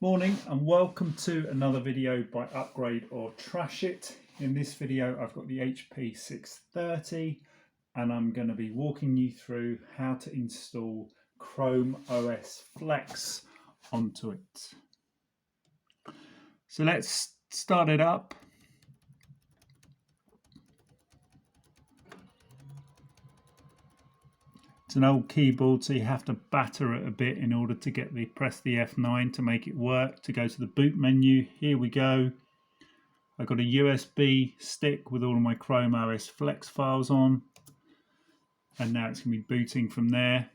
Morning and welcome to another video by Upgrade or Trash It. In this video I've got the HP630 and I'm going to be walking you through how to install ChromeOS Flex onto it. So let's start it up. It's an old keyboard, so you have to batter it a bit in order to press the F9 to make it work. To go to the boot menu, here we go. I've got a USB stick with all of my ChromeOS Flex files on, and now it's going to be booting from there.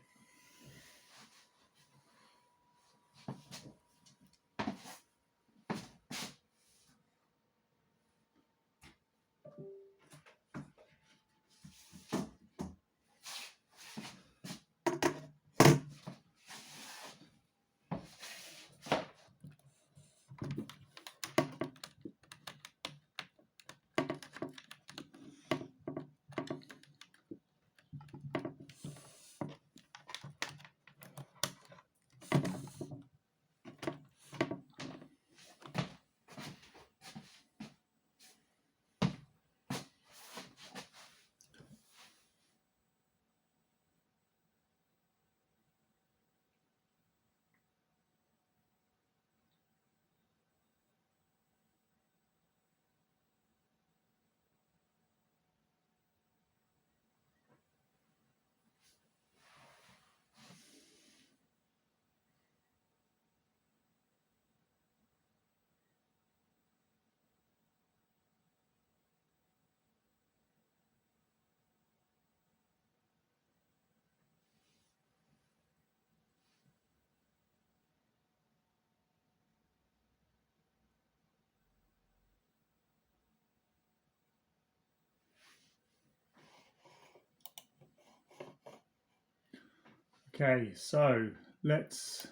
Okay, so let's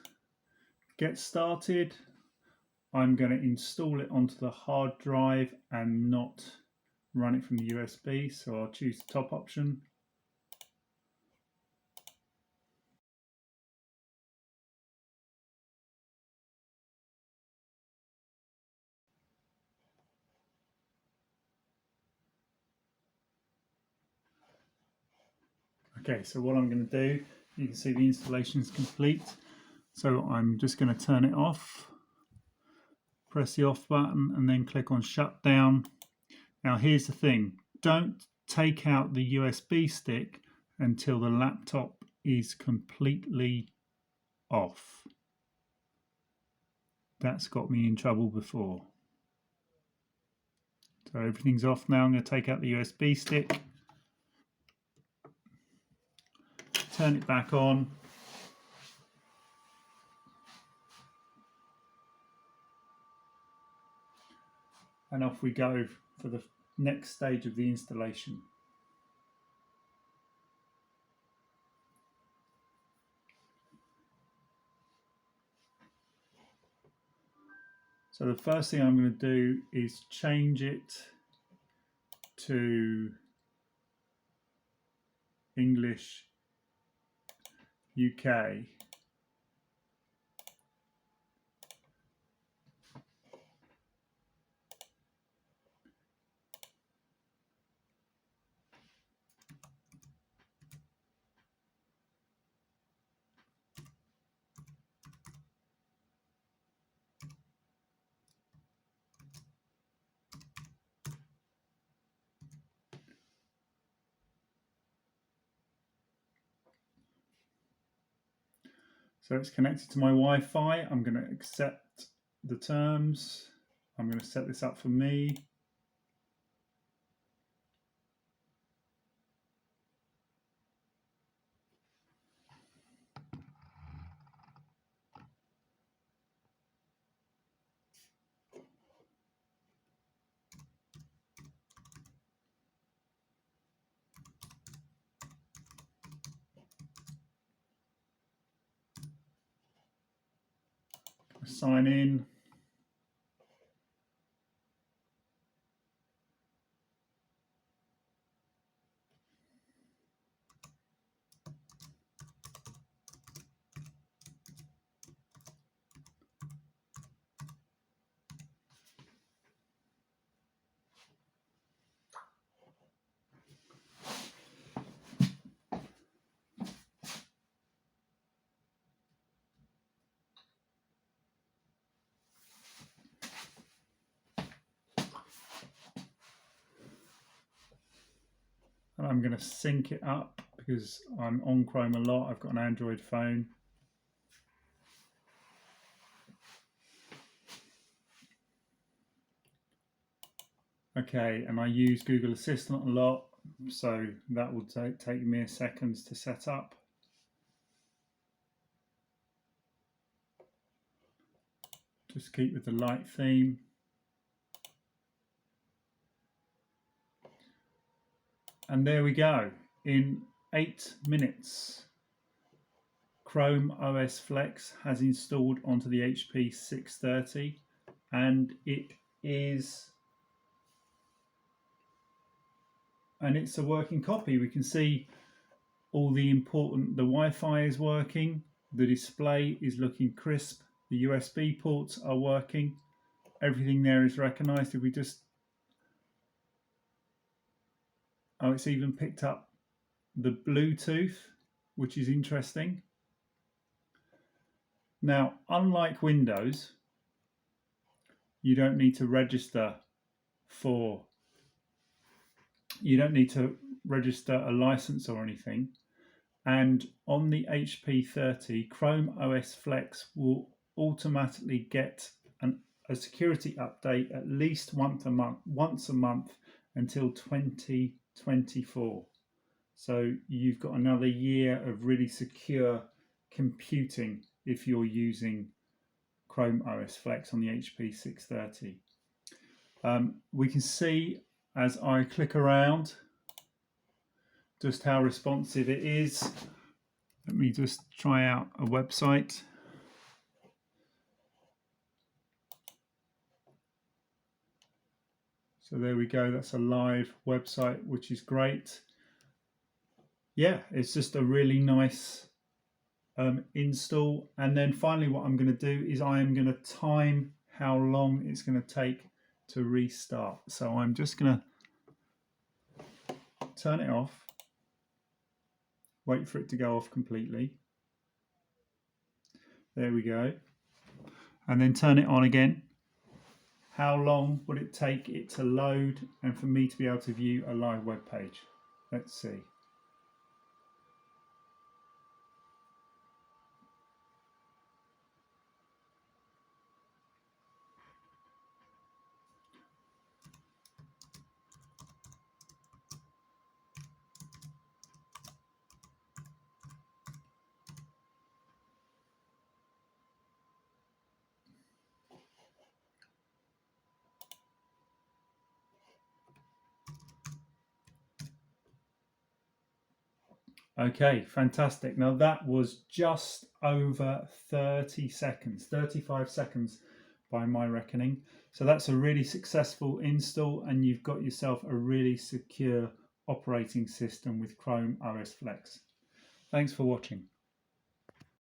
get started. I'm going to install it onto the hard drive and not run it from the USB, so I'll choose the top option. Okay, so what I'm going to do, you can see the installation is complete. So I'm just going to turn it off, press the off button and then click on shutdown. Now here's the thing, don't take out the USB stick until the laptop is completely off. That's got me in trouble before. So everything's off now. I'm going to take out the USB stick, turn it back on. And off we go for the next stage of the installation. So the first thing I'm going to do is change it to English UK. So it's connected to my Wi-Fi. I'm going to accept the terms. I'm going to set this up for me. Sign in. and I'm going to sync it up because I'm on Chrome a lot. I've got an Android phone. Okay, and I use Google Assistant a lot, so that will take me a second to set up. Just keep with the light theme. And there we go. In 8 minutes, ChromeOS Flex has installed onto the HP630, and it's a working copy. We can see all the Wi-Fi is working, the display is looking crisp, the USB ports are working, everything there is recognized. If we just, it's even picked up the Bluetooth, which is interesting. Now, unlike Windows, you don't need to register a license or anything. And on the HP30, ChromeOS Flex will automatically get a security update at least once a month until 2024. So you've got another year of really secure computing if you're using ChromeOS Flex on the HP630. We can see as I click around just how responsive it is. Let me just try out a website. So there we go, that's a live website, which is great. Yeah, it's just a really nice install. And then finally what I'm going to do is I am going to time how long it's going to take to restart. So I'm just going to turn it off, wait for it to go off completely. There we go. And then turn it on again. How long would it take it to load and for me to be able to view a live web page? Let's see. Okay, fantastic. Now that was just over 30 seconds, 35 seconds by my reckoning. So that's a really successful install, and you've got yourself a really secure operating system with ChromeOS Flex. Thanks for watching.